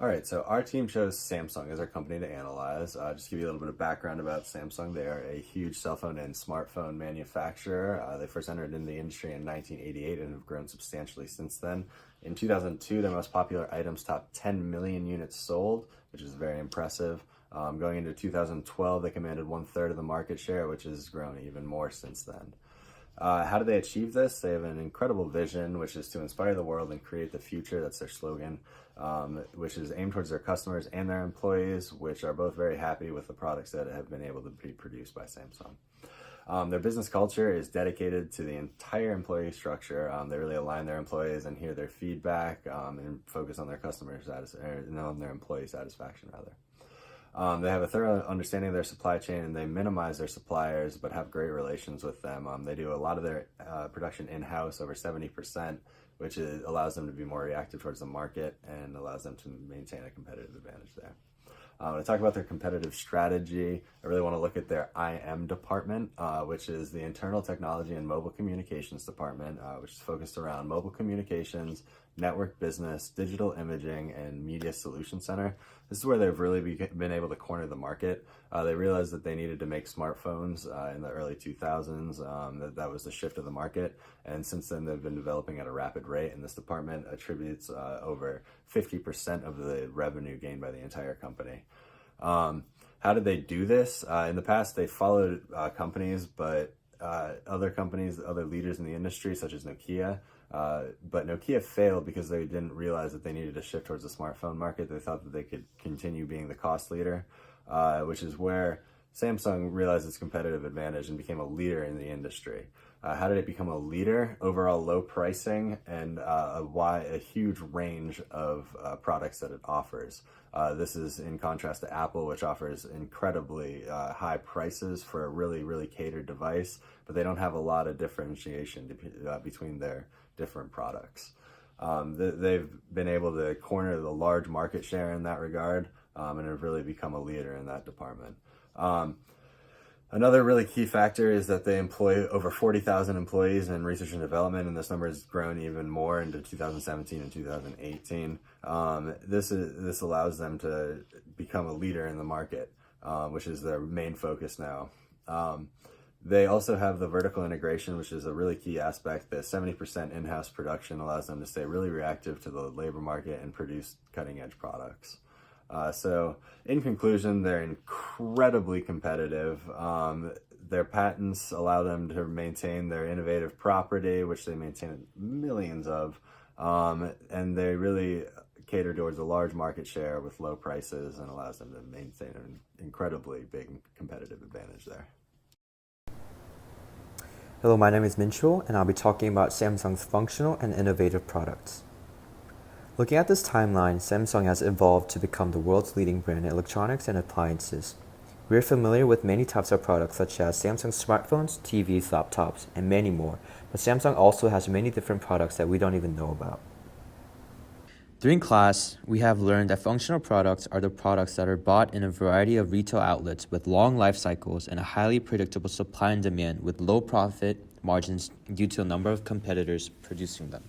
All right, so our team chose Samsung as our company to analyze. Just to give you a little bit of background about Samsung, they are a huge cell phone and smartphone manufacturer. They first entered in the industry in 1988 and have grown substantially since then. In 2002, their most popular items topped 10 million units sold, which is very impressive. Going into 2012, they commanded 1/3 of the market share, which has grown even more since then. How do they achieve this? They have an incredible vision, which is to inspire the world and create the future. That's their slogan, which is aimed towards their customers and their employees, which are both very happy with the products that have been able to be produced by Samsung. Their business culture is dedicated to the entire employee structure. They really align their employees and hear their feedback and focus on their on their employee satisfaction rather. They have a thorough understanding of their supply chain and they minimize their suppliers but have great relations with them. They do a lot of their production in-house, over 70%, which allows them to be more reactive towards the market and allows them to maintain a competitive advantage there. When I talk about their competitive strategy, I really want to look at their IM department, which is the Internal Technology and Mobile Communications Department, which is focused around mobile communications, network business, digital imaging, and media solution center. This is where they've really been able to corner the market. They realized that they needed to make smartphones in the early 2000s. That was the shift of the market. And since then, they've been developing at a rapid rate. And this department attributes over 50% of the revenue gained by the entire company. How did they do this? In the past, they followed companies, but other leaders in the industry, such as Nokia. But Nokia failed because they didn't realize that they needed to shift towards the smartphone market. They thought that they could continue being the cost leader, which is where Samsung realized its competitive advantage and became a leader in the industry. How did it become a leader? Overall low pricing and a huge range of products that it offers. This is in contrast to Apple, which offers incredibly high prices for a really, really catered device, but they don't have a lot of differentiation between their different products. They've been able to corner the large market share in that regard and have really become a leader in that department. Another really key factor is that they employ over 40,000 employees in research and development, and this number has grown even more into 2017 and 2018. This allows them to become a leader in the market, which is their main focus now. They also have the vertical integration, which is a really key aspect. The 70% in-house production allows them to stay really reactive to the labor market and produce cutting-edge products. So in conclusion, they're incredibly competitive. Their patents allow them to maintain their innovative property, which they maintain millions of, and they really cater towards a large market share with low prices and allows them to maintain an incredibly big competitive advantage there. Hello, my name is Minchul, and I'll be talking about Samsung's functional and innovative products. Looking at this timeline, Samsung has evolved to become the world's leading brand in electronics and appliances. We are familiar with many types of products such as Samsung smartphones, TVs, laptops, and many more, but Samsung also has many different products that we don't even know about. During class, we have learned that functional products are the products that are bought in a variety of retail outlets with long life cycles and a highly predictable supply and demand with low profit margins due to a number of competitors producing them.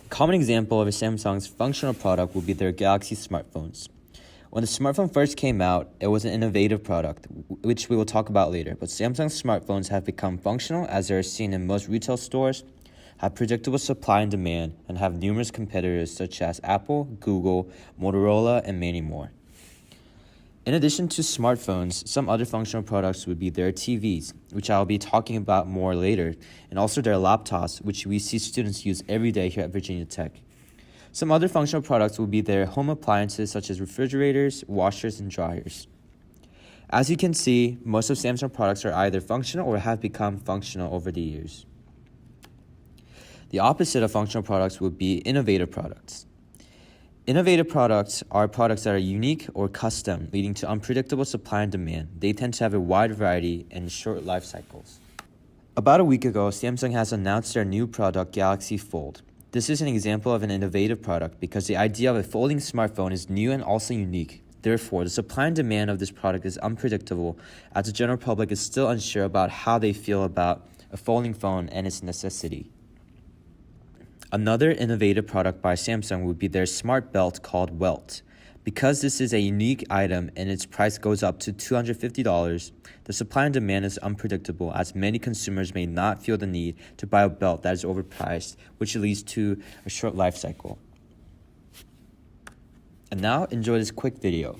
A common example of a Samsung's functional product would be their Galaxy smartphones. When the smartphone first came out, it was an innovative product, which we will talk about later, but Samsung's smartphones have become functional as they are seen in most retail stores, have predictable supply and demand, and have numerous competitors such as Apple, Google, Motorola, and many more. In addition to smartphones, some other functional products would be their TVs, which I'll be talking about more later, and also their laptops, which we see students use every day here at Virginia Tech. Some other functional products will be their home appliances such as refrigerators, washers, and dryers. As you can see, most of Samsung products are either functional or have become functional over the years. The opposite of functional products would be innovative products. Innovative products are products that are unique or custom, leading to unpredictable supply and demand. They tend to have a wide variety and short life cycles. About a week ago, Samsung has announced their new product, Galaxy Fold. This is an example of an innovative product because the idea of a folding smartphone is new and also unique. Therefore, the supply and demand of this product is unpredictable, as the general public is still unsure about how they feel about a folding phone and its necessity. Another innovative product by Samsung would be their smart belt called Welt. Because this is a unique item and its price goes up to $250, the supply and demand is unpredictable as many consumers may not feel the need to buy a belt that is overpriced, which leads to a short life cycle. And now, enjoy this quick video.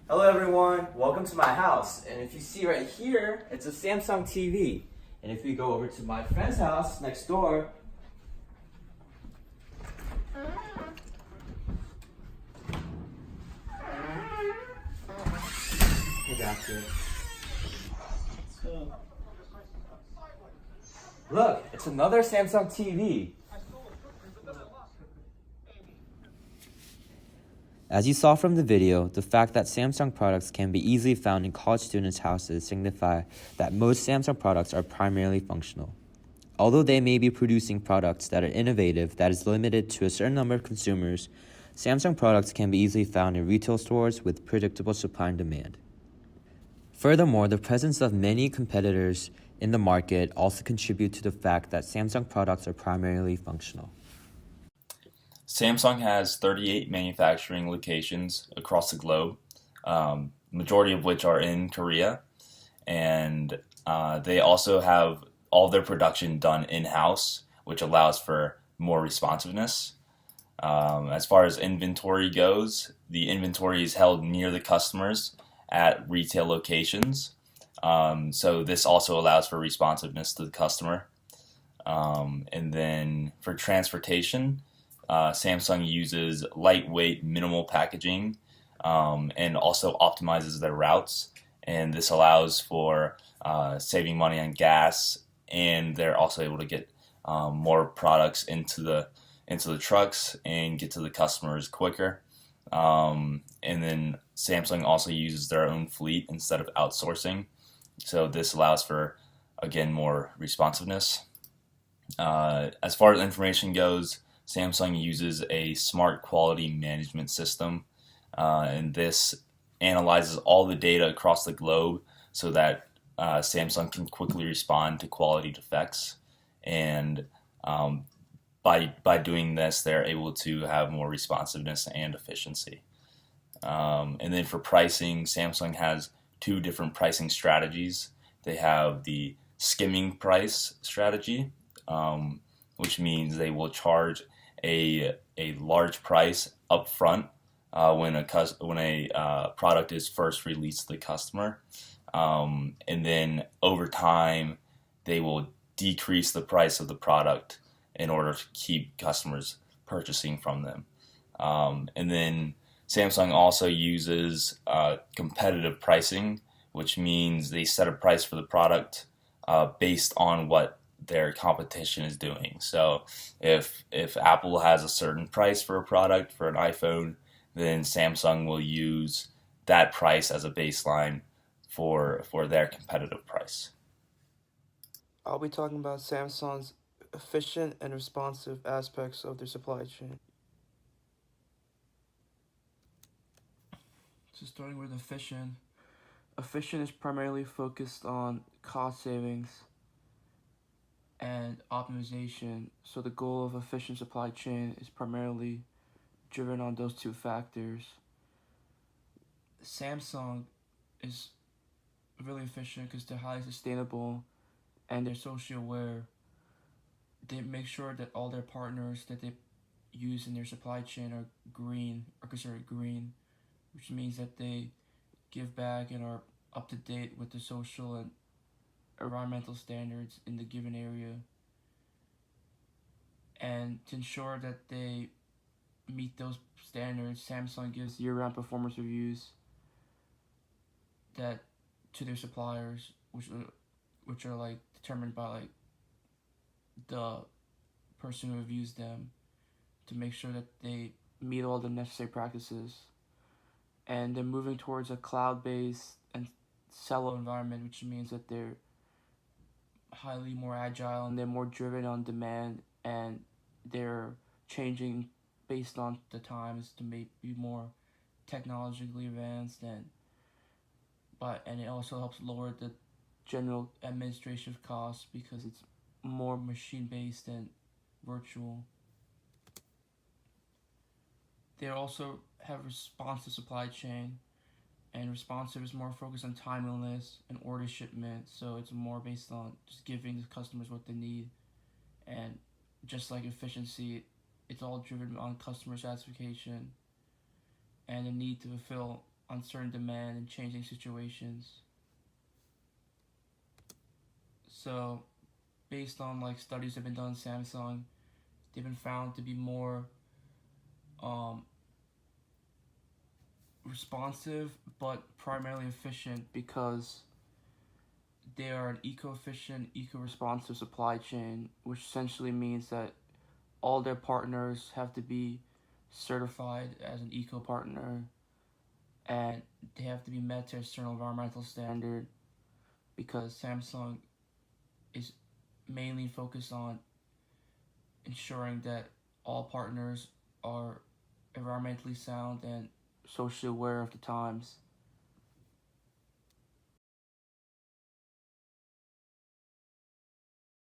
Hello everyone, welcome to my house. And if you see right here, it's a Samsung TV. And if we go over to my friend's house next door, look, it's another Samsung TV. As you saw from the video, the fact that Samsung products can be easily found in college students' houses signify that most Samsung products are primarily functional. Although they may be producing products that are innovative that is limited to a certain number of consumers, Samsung products can be easily found in retail stores with predictable supply and demand. Furthermore, the presence of many competitors in the market also contribute to the fact that Samsung products are primarily functional. Samsung has 38 manufacturing locations across the globe, majority of which are in Korea, and they also have all their production done in-house, which allows for more responsiveness. As far as inventory goes, the inventory is held near the customers at retail locations, so this also allows for responsiveness to the customer. And then for transportation, Samsung uses lightweight, minimal packaging, and also optimizes their routes. And this allows for saving money on gas, and they're also able to get more products into the trucks and get to the customers quicker. And then Samsung also uses their own fleet instead of outsourcing. So this allows for, again, more responsiveness. As far as information goes, Samsung uses a smart quality management system, and this analyzes all the data across the globe so that Samsung can quickly respond to quality defects. And by doing this, they're able to have more responsiveness and efficiency. And then for pricing, Samsung has two different pricing strategies. They have the skimming price strategy, which means they will charge a large price up front when a product is first released to the customer, and then over time they will decrease the price of the product in order to keep customers purchasing from them. And then Samsung also uses competitive pricing, which means they set a price for the product based on what their competition is doing. So if Apple has a certain price for a product, for an iPhone, then Samsung will use that price as a baseline for their competitive price. I'll be talking about Samsung's efficient and responsive aspects of their supply chain. So starting with efficient. Efficient is primarily focused on cost savings and optimization. So the goal of efficient supply chain is primarily driven on those two factors. Samsung is really efficient because they're highly sustainable and they're socially aware. They make sure that all their partners that they use in their supply chain are considered green, which means that they give back and are up to date with the social and environmental standards in the given area. And to ensure that they meet those standards, Samsung gives year-round performance reviews that to their suppliers, which are like determined by like the person who reviews them, to make sure that they meet all the necessary practices. And they're moving towards a cloud-based and silo environment, which means that they're highly more agile and they're more driven on demand, and they're changing based on the times to be more technologically advanced, and it also helps lower the general administrative costs because it's more machine-based and virtual. They're also have responsive supply chain, and responsive is more focused on timeliness and order shipment. So it's more based on just giving the customers what they need, and just like efficiency, it's all driven on customer satisfaction and the need to fulfill uncertain demand in changing situations. So, based on like studies that have been done in Samsung, they've been found to be more um, responsive but primarily efficient because they are an eco-efficient, eco-responsive supply chain, which essentially means that all their partners have to be certified as an eco partner, and they have to be met to a certain environmental standard because Samsung is mainly focused on ensuring that all partners are environmentally sound and socially aware of the times.